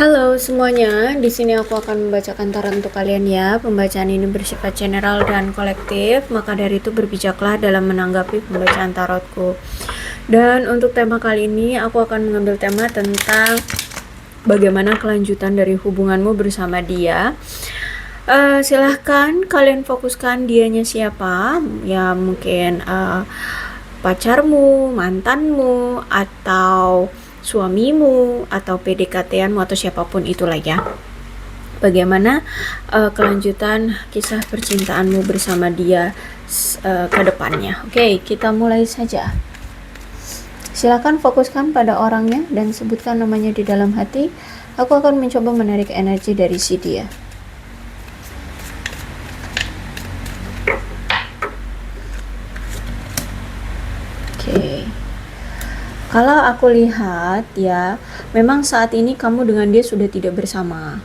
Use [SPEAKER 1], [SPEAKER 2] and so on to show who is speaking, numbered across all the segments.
[SPEAKER 1] Halo semuanya, di sini aku akan membacakan tarot untuk kalian ya. Pembacaan ini bersifat general dan kolektif, maka dari itu berbijaklah dalam menanggapi pembacaan tarotku. Dan untuk tema kali ini, aku akan mengambil tema tentang bagaimana kelanjutan dari hubunganmu bersama dia. Silahkan kalian fokuskan dianya siapa, ya mungkin pacarmu, mantanmu, atau suamimu, atau PDKT-anmu, atau siapapun itulah ya. Bagaimana kelanjutan kisah percintaanmu bersama dia ke depannya. Oke, kita mulai saja. Silakan fokuskan pada orangnya dan sebutkan namanya di dalam hati. Aku akan mencoba menarik energi dari si dia. Oke. Kalau aku lihat ya, memang saat ini kamu dengan dia sudah tidak bersama.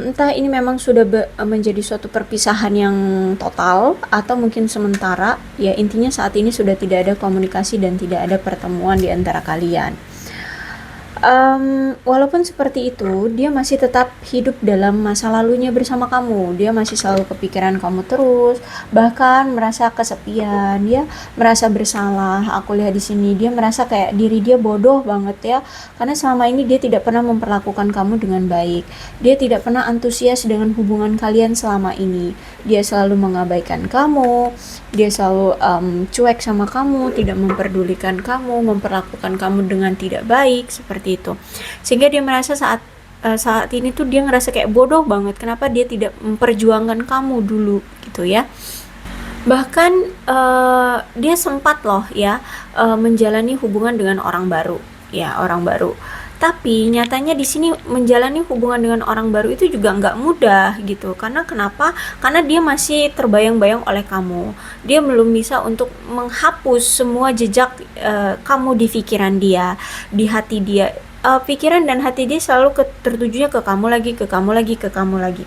[SPEAKER 1] Entah ini memang sudah menjadi suatu perpisahan yang total atau mungkin sementara. Ya intinya saat ini sudah tidak ada komunikasi dan tidak ada pertemuan di antara kalian. Walaupun seperti itu, dia masih tetap hidup dalam masa lalunya bersama kamu. Dia masih selalu kepikiran kamu terus, bahkan merasa kesepian. Dia merasa bersalah. Aku lihat di sini dia merasa kayak diri dia bodoh banget ya, karena selama ini dia tidak pernah memperlakukan kamu dengan baik. Dia tidak pernah antusias dengan hubungan kalian selama ini. Dia selalu mengabaikan kamu. Dia selalu cuek sama kamu, tidak memperdulikan kamu, memperlakukan kamu dengan tidak baik seperti itu. Sehingga dia merasa saat ini tuh dia ngerasa kayak bodoh banget. Kenapa dia tidak memperjuangkan kamu dulu gitu ya? Bahkan dia sempat loh ya menjalani hubungan dengan orang baru, ya orang baru. Tapi nyatanya di sini menjalani hubungan dengan orang baru itu juga nggak mudah gitu. Karena kenapa? Karena dia masih terbayang-bayang oleh kamu. Dia belum bisa untuk menghapus semua jejak kamu di pikiran dia, di hati dia. Pikiran dan hati dia selalu tertujunya ke kamu lagi, ke kamu lagi, ke kamu lagi.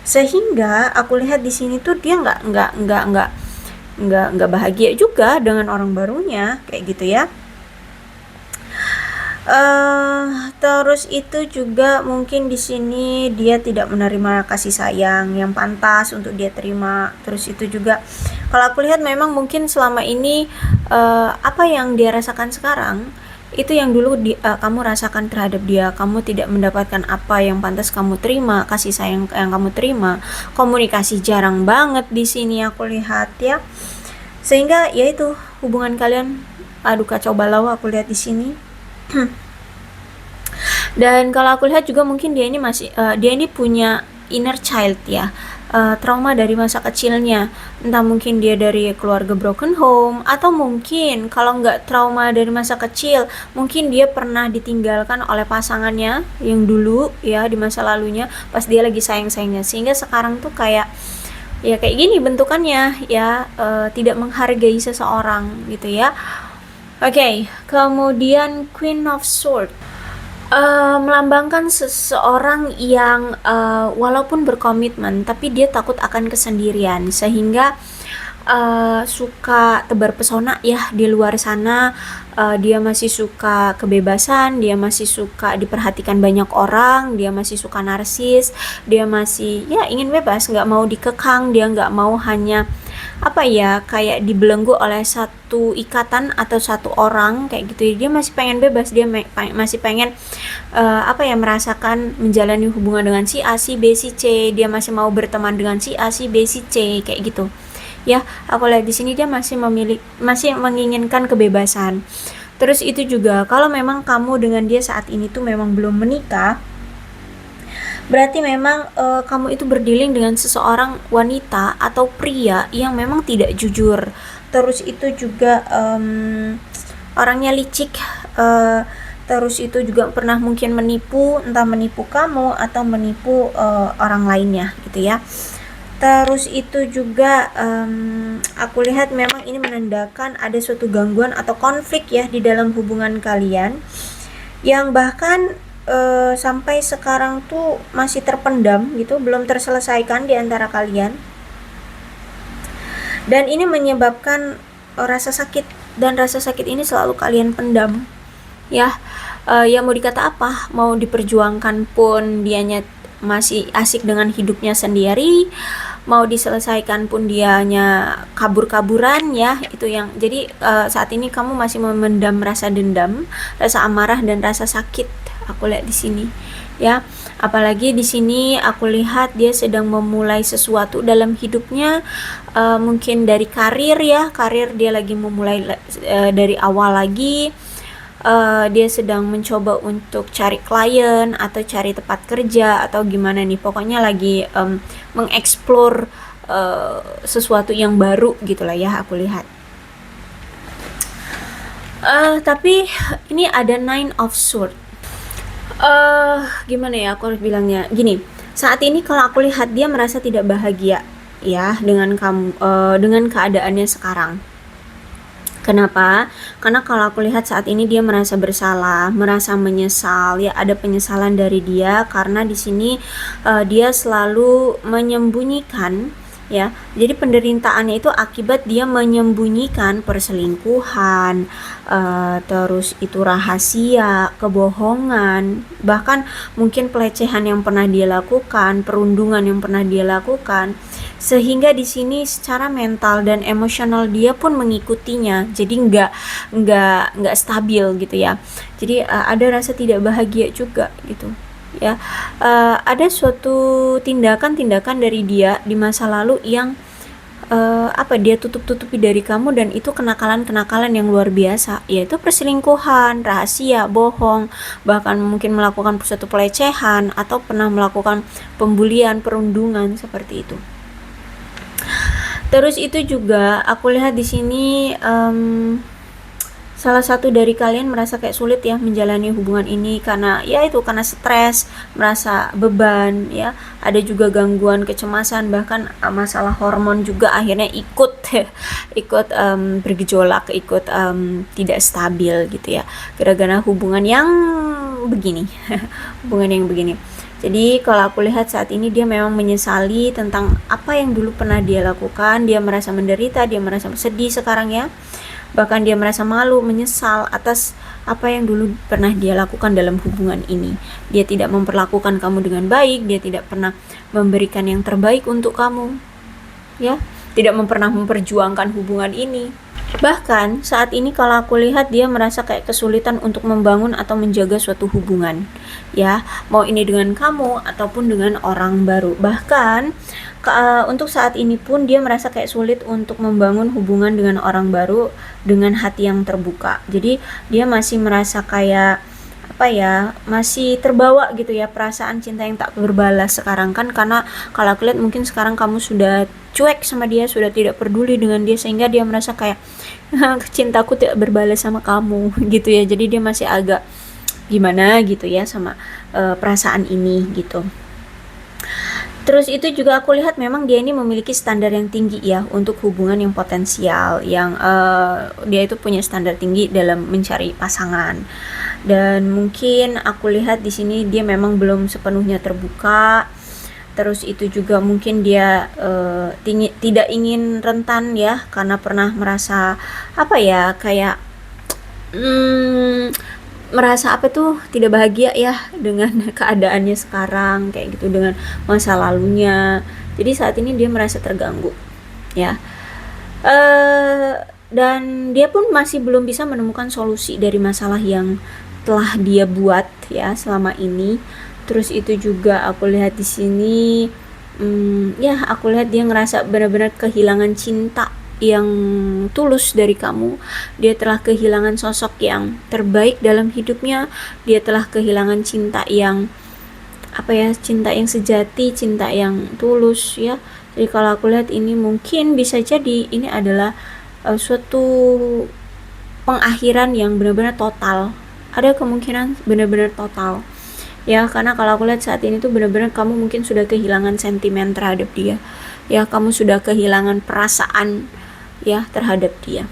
[SPEAKER 1] Sehingga aku lihat di sini tuh dia nggak bahagia juga dengan orang barunya kayak gitu ya. Terus itu juga mungkin di sini dia tidak menerima kasih sayang yang pantas untuk dia terima. Terus itu juga kalau aku lihat memang mungkin selama ini apa yang dia rasakan sekarang itu yang dulu kamu rasakan terhadap dia. Kamu tidak mendapatkan apa yang pantas kamu terima, kasih sayang yang kamu terima. Komunikasi jarang banget di sini aku lihat ya. Sehingga ya itu hubungan kalian aduh kacau balau aku lihat di sini. Dan kalau aku lihat juga mungkin dia ini punya inner child ya, trauma dari masa kecilnya. Entah mungkin dia dari keluarga broken home, atau mungkin kalau nggak trauma dari masa kecil, mungkin dia pernah ditinggalkan oleh pasangannya yang dulu ya di masa lalunya pas dia lagi sayang-sayangnya, sehingga sekarang tuh kayak ya kayak gini bentukannya ya, tidak menghargai seseorang gitu ya. Oke, kemudian Queen of Swords melambangkan seseorang yang walaupun berkomitmen tapi dia takut akan kesendirian, sehingga suka tebar pesona ya di luar sana. Dia masih suka kebebasan, dia masih suka diperhatikan banyak orang, dia masih suka narsis, dia masih ya ingin bebas, nggak mau dikekang, dia nggak mau hanya apa ya kayak dibelenggu oleh satu ikatan atau satu orang kayak gitu. Dia masih pengen bebas, dia masih pengen apa ya merasakan menjalani hubungan dengan si A, si B, si C. Dia masih mau berteman dengan si A, si B, si C kayak gitu. Ya, aku lihat di sini dia masih menginginkan kebebasan. Terus itu juga kalau memang kamu dengan dia saat ini tuh memang belum menikah, berarti memang kamu itu berdealing dengan seseorang wanita atau pria yang memang tidak jujur. Terus itu juga orangnya licik. Terus itu juga pernah mungkin menipu, entah menipu kamu atau menipu orang lainnya gitu ya. Terus itu juga aku lihat memang ini menandakan ada suatu gangguan atau konflik ya di dalam hubungan kalian, yang bahkan sampai sekarang tuh masih terpendam gitu, belum terselesaikan di antara kalian. Dan ini menyebabkan rasa sakit, dan rasa sakit ini selalu kalian pendam ya. ya mau dikata apa, mau diperjuangkan pun dianya masih asik dengan hidupnya sendiri, mau diselesaikan pun dianya kabur-kaburan ya. Itu yang jadi saat ini kamu masih memendam rasa dendam, rasa amarah dan rasa sakit. Aku lihat di sini ya. Apalagi di sini aku lihat dia sedang memulai sesuatu dalam hidupnya, mungkin dari karir ya, karir dia lagi memulai dari awal lagi. Dia sedang mencoba untuk cari klien atau cari tempat kerja atau gimana nih, pokoknya lagi mengeksplor sesuatu yang baru gitulah ya aku lihat. Tapi ini ada Nine of Swords. Gimana ya aku harus bilangnya, gini, saat ini kalau aku lihat dia merasa tidak bahagia ya dengan kamu, dengan keadaannya sekarang. Kenapa? Karena kalau aku lihat saat ini dia merasa bersalah, merasa menyesal, ya ada penyesalan dari dia karena di sini dia selalu menyembunyikan ya. Jadi penderitaannya itu akibat dia menyembunyikan perselingkuhan, terus itu rahasia, kebohongan, bahkan mungkin pelecehan yang pernah dia lakukan, perundungan yang pernah dia lakukan, sehingga di sini secara mental dan emosional dia pun mengikutinya, jadi nggak stabil gitu ya. Jadi ada rasa tidak bahagia juga gitu ya. Ada suatu tindakan-tindakan dari dia di masa lalu yang dia tutup-tutupi dari kamu, dan itu kenakalan-kenakalan yang luar biasa, yaitu perselingkuhan, rahasia, bohong, bahkan mungkin melakukan suatu pelecehan atau pernah melakukan pembulian, perundungan seperti itu. Terus itu juga aku lihat di sini salah satu dari kalian merasa kayak sulit ya menjalani hubungan ini karena ya itu, karena stres, merasa beban ya. Ada juga gangguan kecemasan, bahkan masalah hormon juga akhirnya ikut ikut bergejolak, ikut tidak stabil gitu ya, gara-gara hubungan yang begini. Hubungan yang begini. Jadi kalau aku lihat saat ini dia memang menyesali tentang apa yang dulu pernah dia lakukan. Dia merasa menderita, dia merasa sedih sekarang ya. Bahkan dia merasa malu, menyesal atas apa yang dulu pernah dia lakukan dalam hubungan ini. Dia tidak memperlakukan kamu dengan baik, dia tidak pernah memberikan yang terbaik untuk kamu. Ya, tidak pernah memperjuangkan hubungan ini. Bahkan saat ini kalau aku lihat dia merasa kayak kesulitan untuk membangun atau menjaga suatu hubungan ya, mau ini dengan kamu ataupun dengan orang baru. Bahkan untuk saat ini pun dia merasa kayak sulit untuk membangun hubungan dengan orang baru dengan hati yang terbuka. Jadi dia masih merasa kayak masih terbawa gitu ya, perasaan cinta yang tak berbalas sekarang kan, karena kalau aku lihat mungkin sekarang kamu sudah cuek sama dia, sudah tidak peduli dengan dia, sehingga dia merasa kayak cintaku tidak berbalas sama kamu gitu ya. Jadi dia masih agak gimana gitu ya sama perasaan ini gitu. Terus itu juga aku lihat memang dia ini memiliki standar yang tinggi ya untuk hubungan yang potensial, yang dia itu punya standar tinggi dalam mencari pasangan. Dan mungkin aku lihat di sini dia memang belum sepenuhnya terbuka. Terus itu juga mungkin dia tidak ingin rentan ya, karena pernah merasa kayak merasa tidak bahagia ya dengan keadaannya sekarang kayak gitu, dengan masa lalunya. Jadi saat ini dia merasa terganggu ya. Dan dia pun masih belum bisa menemukan solusi dari masalah yang telah dia buat ya selama ini. Terus itu juga aku lihat di sini aku lihat dia ngerasa benar-benar kehilangan cinta yang tulus dari kamu. Dia telah kehilangan sosok yang terbaik dalam hidupnya. Dia telah kehilangan cinta yang cinta yang sejati, cinta yang tulus ya. Jadi kalau aku lihat ini mungkin bisa jadi ini adalah suatu pengakhiran yang benar-benar total. Ada kemungkinan benar-benar total ya, karena kalau aku lihat saat ini tuh benar-benar kamu mungkin sudah kehilangan sentimen terhadap dia ya, kamu sudah kehilangan perasaan ya terhadap dia.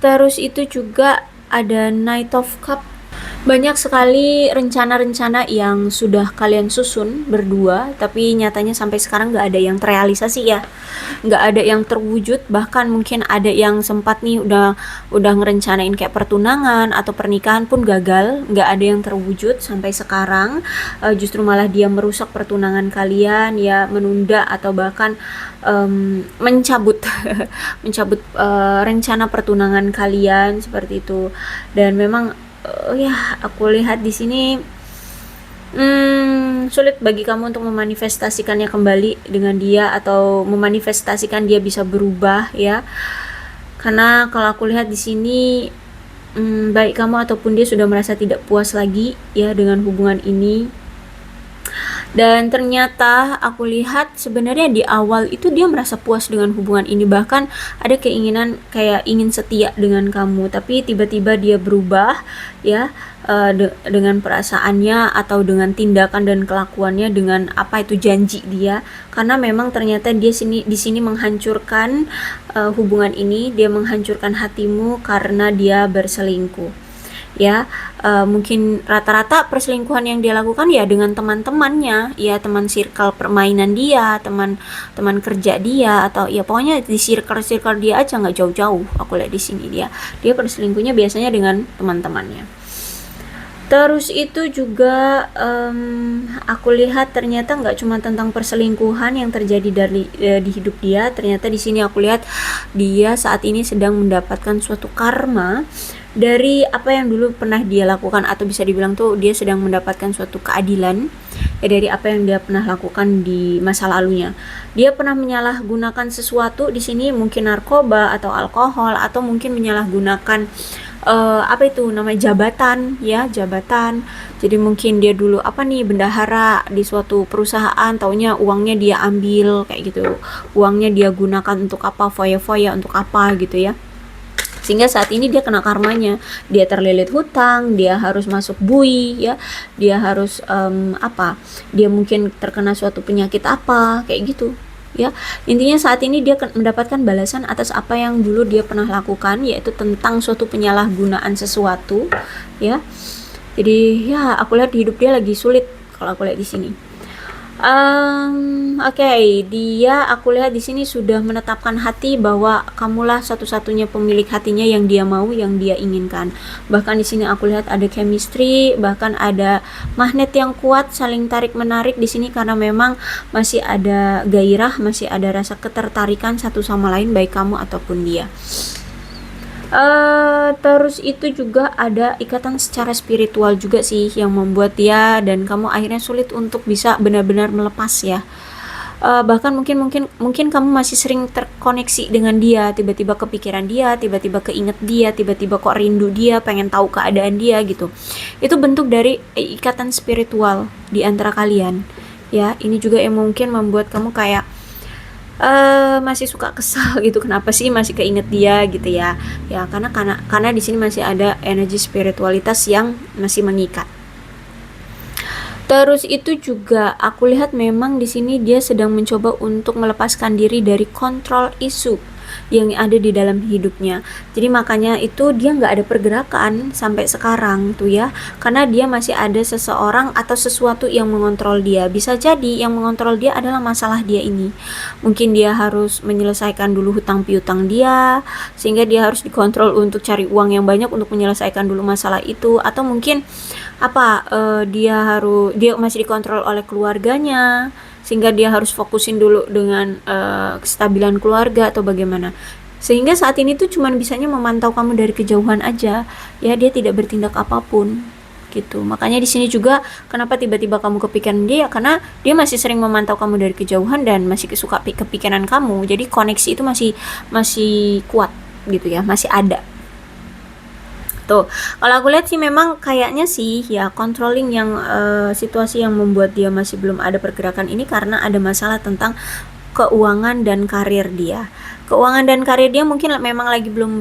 [SPEAKER 1] Terus itu juga ada Knight of Cup Banyak sekali rencana-rencana yang sudah kalian susun berdua, tapi nyatanya sampai sekarang nggak ada yang terrealisasi ya, nggak ada yang terwujud. Bahkan mungkin ada yang sempat nih udah ngerencanain kayak pertunangan atau pernikahan pun gagal, nggak ada yang terwujud sampai sekarang. Justru malah dia merusak pertunangan kalian ya, menunda atau bahkan mencabut mencabut rencana pertunangan kalian seperti itu. Dan memang ya aku lihat di sini sulit bagi kamu untuk memanifestasikannya kembali dengan dia atau memanifestasikan dia bisa berubah ya. Karena kalau aku lihat di sini baik kamu ataupun dia sudah merasa tidak puas lagi ya dengan hubungan ini. Dan ternyata aku lihat sebenarnya di awal itu dia merasa puas dengan hubungan ini, bahkan ada keinginan kayak ingin setia dengan kamu, tapi tiba-tiba dia berubah ya, dengan perasaannya atau dengan tindakan dan kelakuannya, dengan apa itu janji dia, karena memang ternyata dia di sini menghancurkan hubungan ini, dia menghancurkan hatimu karena dia berselingkuh ya. Mungkin rata-rata perselingkuhan yang dia lakukan ya dengan teman-temannya ya, teman circle permainan dia, teman kerja dia, atau ya pokoknya di circle dia aja, nggak jauh-jauh. Aku lihat di sini dia perselingkuhnya biasanya dengan teman-temannya. Terus itu juga aku lihat ternyata nggak cuma tentang perselingkuhan yang terjadi di hidup dia. Ternyata di sini aku lihat dia saat ini sedang mendapatkan suatu karma dari apa yang dulu pernah dia lakukan, atau bisa dibilang tuh dia sedang mendapatkan suatu keadilan ya dari apa yang dia pernah lakukan di masa lalunya. Dia pernah menyalahgunakan sesuatu di sini, mungkin narkoba atau alkohol, atau mungkin menyalahgunakan apa itu namanya, jabatan ya, jabatan. Jadi mungkin dia dulu apa nih, bendahara di suatu perusahaan, taunya uangnya dia ambil kayak gitu, uangnya dia gunakan untuk apa, foya-foya untuk apa gitu ya, sehingga saat ini dia kena karmanya. Dia terlilit hutang, dia harus masuk bui ya, dia harus apa, dia mungkin terkena suatu penyakit apa kayak gitu ya. Intinya saat ini dia mendapatkan balasan atas apa yang dulu dia pernah lakukan, yaitu tentang suatu penyalahgunaan sesuatu ya. Jadi ya aku lihat hidup dia lagi sulit kalau aku lihat di sini. Oke, dia aku lihat di sini sudah menetapkan hati bahwa kamulah satu-satunya pemilik hatinya yang dia mau, yang dia inginkan. Bahkan di sini aku lihat ada chemistry, bahkan ada magnet yang kuat, saling tarik menarik di sini, karena memang masih ada gairah, masih ada rasa ketertarikan satu sama lain, baik kamu ataupun dia. Terus itu juga ada ikatan secara spiritual juga sih yang membuat dia dan kamu akhirnya sulit untuk bisa benar-benar melepas ya. Bahkan mungkin kamu masih sering terkoneksi dengan dia, tiba-tiba kepikiran dia, tiba-tiba keinget dia, tiba-tiba kok rindu dia, pengen tahu keadaan dia gitu. Itu bentuk dari ikatan spiritual di antara kalian ya. Ini juga yang mungkin membuat kamu kayak masih suka kesal gitu, kenapa sih masih keinget dia gitu ya. Ya karena di sini masih ada energi spiritualitas yang masih mengikat. Terus itu juga aku lihat memang di sini dia sedang mencoba untuk melepaskan diri dari kontrol isu yang ada di dalam hidupnya. Jadi makanya itu dia nggak ada pergerakan sampai sekarang tuh ya, karena dia masih ada seseorang atau sesuatu yang mengontrol dia. Bisa jadi yang mengontrol dia adalah masalah dia ini. Mungkin dia harus menyelesaikan dulu hutang piutang dia, sehingga dia harus dikontrol untuk cari uang yang banyak untuk menyelesaikan dulu masalah itu. Atau mungkin apa, dia masih dikontrol oleh keluarganya, sehingga dia harus fokusin dulu dengan kestabilan keluarga atau bagaimana. Sehingga saat ini tuh cuman bisanya memantau kamu dari kejauhan aja ya, dia tidak bertindak apapun gitu. Makanya di sini juga kenapa tiba-tiba kamu kepikiran dia, karena dia masih sering memantau kamu dari kejauhan dan masih suka kepikiran kamu. Jadi koneksi itu masih kuat gitu ya, masih ada. Tuh, kalau aku lihat sih memang kayaknya sih ya, controlling yang situasi yang membuat dia masih belum ada pergerakan ini karena ada masalah tentang keuangan dan karir dia. Keuangan dan karir dia mungkin memang lagi belum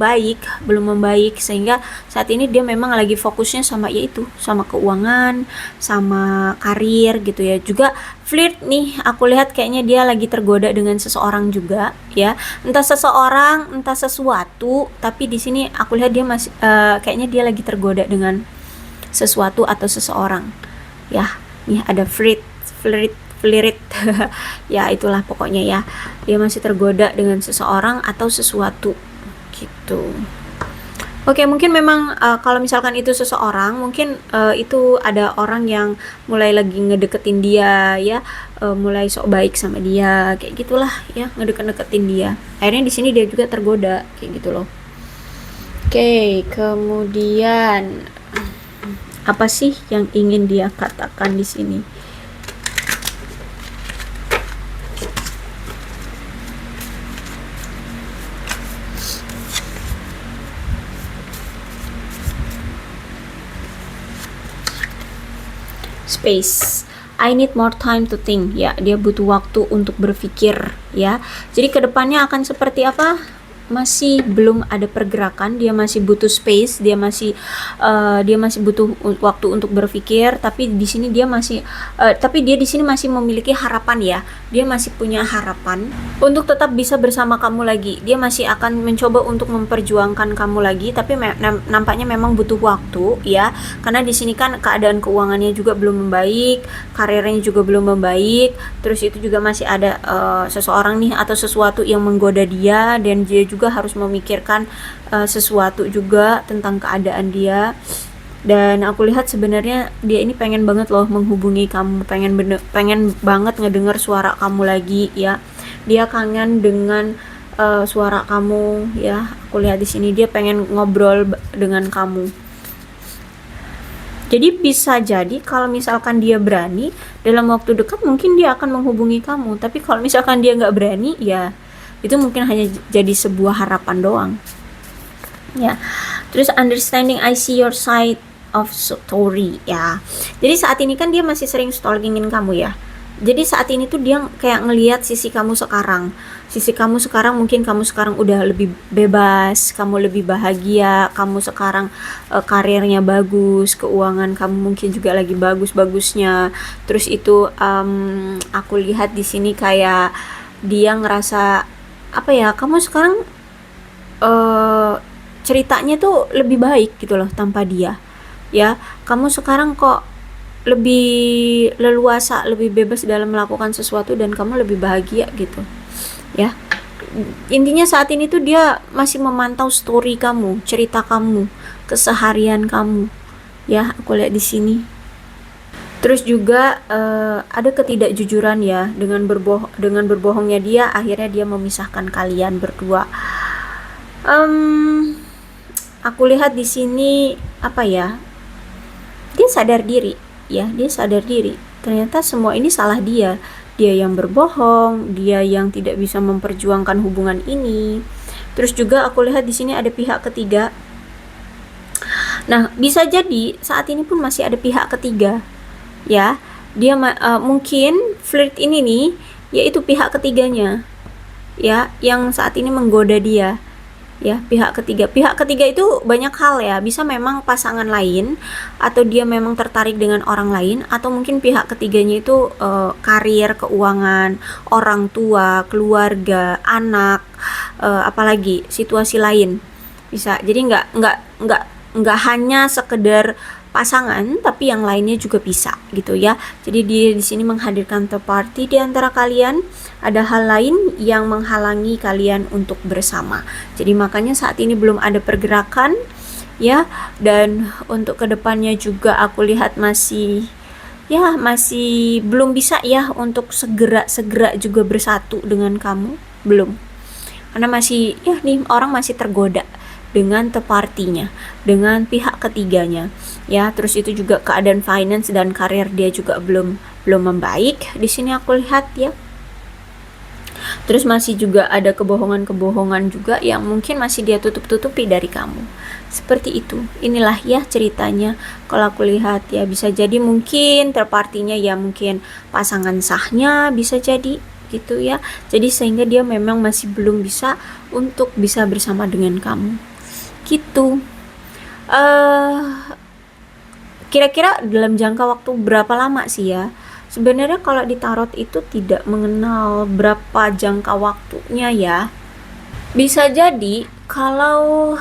[SPEAKER 1] membaik, sehingga saat ini dia memang lagi fokusnya sama yaitu sama keuangan, sama karir gitu ya. Juga flirt nih, aku lihat kayaknya dia lagi tergoda dengan seseorang juga ya. Entah seseorang, entah sesuatu, tapi di sini aku lihat dia masih kayaknya dia lagi tergoda dengan sesuatu atau seseorang. Ya, nih ada flirt, flirt ya itulah pokoknya ya, dia masih tergoda dengan seseorang atau sesuatu gitu. Oke, mungkin memang kalau misalkan itu seseorang, mungkin itu ada orang yang mulai lagi ngedeketin dia ya, mulai sok baik sama dia, kayak gitulah ya, ngedeket-deketin dia. Akhirnya di sini dia juga tergoda, kayak gitu loh. Oke, kemudian apa sih yang ingin dia katakan di sini? Space. I need more time to think. Ya, dia butuh waktu untuk berpikir ya. Jadi kedepannya akan seperti apa? Masih belum ada pergerakan, dia masih butuh space, dia masih butuh waktu untuk berpikir, tapi di sini dia masih tapi dia di sini masih memiliki harapan ya. Dia masih punya harapan untuk tetap bisa bersama kamu lagi. Dia masih akan mencoba untuk memperjuangkan kamu lagi, tapi nampaknya memang butuh waktu ya. Karena di sini kan keadaan keuangannya juga belum membaik, karirnya juga belum membaik, terus itu juga masih ada seseorang nih atau sesuatu yang menggoda dia, dan dia juga harus memikirkan sesuatu juga tentang keadaan dia. Dan aku lihat sebenarnya dia ini pengen banget loh menghubungi kamu, pengen banget ngedengar suara kamu lagi ya. Dia kangen dengan suara kamu ya. Aku lihat di sini dia pengen ngobrol dengan kamu. Jadi bisa jadi kalau misalkan dia berani dalam waktu dekat, mungkin dia akan menghubungi kamu. Tapi kalau misalkan dia nggak berani, ya itu mungkin hanya jadi sebuah harapan doang. Ya. Terus understanding I see your side of story ya. Jadi saat ini kan dia masih sering stalkingin kamu ya. Jadi saat ini tuh dia kayak ngelihat sisi kamu sekarang. Sisi kamu sekarang, mungkin kamu sekarang udah lebih bebas, kamu lebih bahagia, kamu sekarang karirnya bagus, keuangan kamu mungkin juga lagi bagus-bagusnya. Terus itu aku lihat di sini kayak dia ngerasa apa ya, kamu sekarang ceritanya tuh lebih baik gitu loh tanpa dia. Ya, kamu sekarang kok lebih leluasa, lebih bebas dalam melakukan sesuatu, dan kamu lebih bahagia gitu ya. Intinya saat ini tuh dia masih memantau story kamu, cerita kamu, keseharian kamu ya, aku lihat di sini. Terus juga ada ketidakjujuran ya, dengan berbohongnya dia, akhirnya dia memisahkan kalian berdua. Aku lihat di sini apa ya, dia sadar diri ya, dia sadar diri ternyata semua ini salah dia yang berbohong, dia yang tidak bisa memperjuangkan hubungan ini. Terus juga aku lihat di sini ada pihak ketiga. Nah, bisa jadi saat ini pun masih ada pihak ketiga ya. Dia mungkin flirt ini nih yaitu pihak ketiganya ya, yang saat ini menggoda dia ya. Pihak ketiga itu banyak hal ya, bisa memang pasangan lain, atau dia memang tertarik dengan orang lain, atau mungkin pihak ketiganya itu karir, keuangan, orang tua, keluarga, anak, apalagi situasi lain bisa. Jadi nggak hanya sekedar pasangan, tapi yang lainnya juga bisa gitu ya. Jadi dia di sini menghadirkan third party di antara kalian. Ada hal lain yang menghalangi kalian untuk bersama. Jadi makanya saat ini belum ada pergerakan ya. Dan untuk kedepannya juga aku lihat masih belum bisa ya untuk segera juga bersatu dengan kamu, belum. Karena masih ya nih, orang masih tergoda dengan third party-nya, dengan pihak ketiganya ya. Terus itu juga keadaan finance dan karir dia juga belum membaik di sini aku lihat ya. Terus masih juga ada kebohongan juga yang mungkin masih dia tutup-tutupi dari kamu. Seperti itu. Inilah ya ceritanya. Kalau aku lihat ya, bisa jadi mungkin third party-nya ya mungkin pasangan sahnya, bisa jadi gitu ya. Jadi sehingga dia memang masih belum bisa untuk bisa bersama dengan kamu. Gitu. Kira-kira dalam jangka waktu berapa lama sih ya? Sebenarnya kalau di tarot itu tidak mengenal berapa jangka waktunya ya. Bisa jadi kalau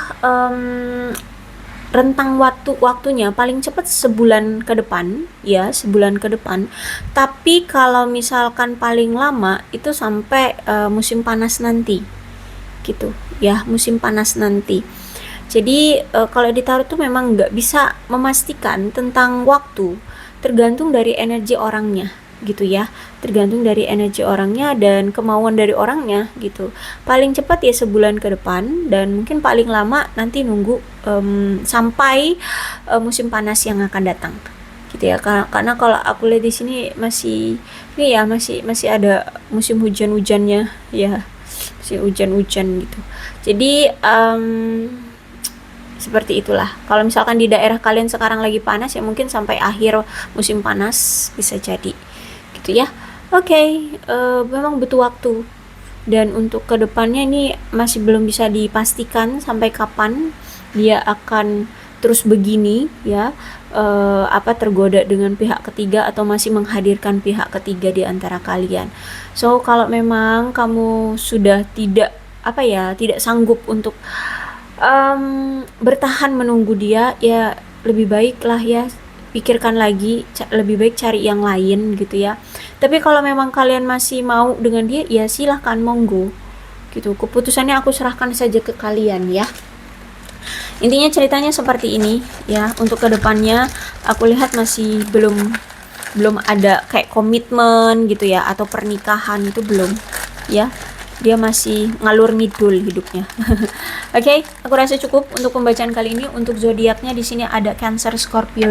[SPEAKER 1] rentang waktunya paling cepat sebulan ke depan, ya, sebulan ke depan. Tapi kalau misalkan paling lama itu sampai musim panas nanti, gitu, ya, musim panas nanti. Jadi kalau ditaruh tuh memang nggak bisa memastikan tentang waktu, tergantung dari energi orangnya, gitu ya, tergantung dari energi orangnya dan kemauan dari orangnya, gitu. Paling cepat ya sebulan ke depan, dan mungkin paling lama nanti nunggu sampai musim panas yang akan datang, gitu ya. Karena kalau aku lihat di sini masih ini ya, masih ada musim hujan-hujannya, ya, masih hujan-hujan gitu. Jadi seperti itulah. Kalau misalkan di daerah kalian sekarang lagi panas, ya mungkin sampai akhir musim panas bisa jadi, gitu ya. Oke, memang butuh waktu, dan untuk kedepannya ini masih belum bisa dipastikan sampai kapan dia akan terus begini, ya, tergoda dengan pihak ketiga atau masih menghadirkan pihak ketiga di antara kalian. So kalau memang kamu sudah tidak tidak sanggup untuk bertahan menunggu dia, ya lebih baik lah ya, pikirkan lagi, lebih baik cari yang lain, gitu ya. Tapi kalau memang kalian masih mau dengan dia, ya silahkan, monggo, gitu. Keputusannya aku serahkan saja ke kalian, ya. Intinya ceritanya seperti ini, ya. Untuk kedepannya aku lihat masih belum ada kayak komitmen, gitu ya, atau pernikahan, itu belum, ya. Dia masih ngalur ngidul hidupnya. Oke, aku rasa cukup untuk pembacaan kali ini. Untuk zodiaknya di sini ada Cancer, Scorpio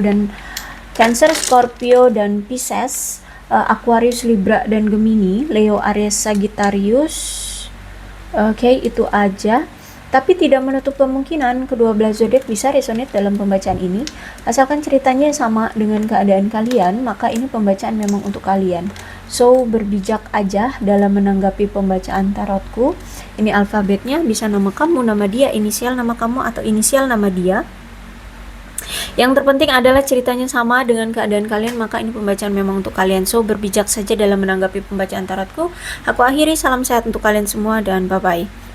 [SPEAKER 1] dan Pisces, Aquarius, Libra dan Gemini, Leo, Aries, Sagittarius. Oke, itu aja. Tapi tidak menutup kemungkinan kedua belah zodiak bisa resonate dalam pembacaan ini. Asalkan ceritanya sama dengan keadaan kalian, maka ini pembacaan memang untuk kalian. So, berbijak aja dalam menanggapi pembacaan tarotku. Ini alfabetnya, bisa nama kamu, nama dia, inisial nama kamu, atau inisial nama dia. Yang terpenting adalah ceritanya sama dengan keadaan kalian, maka ini pembacaan memang untuk kalian. So, berbijak saja dalam menanggapi pembacaan tarotku. Aku akhiri, salam sehat untuk kalian semua, dan bye-bye.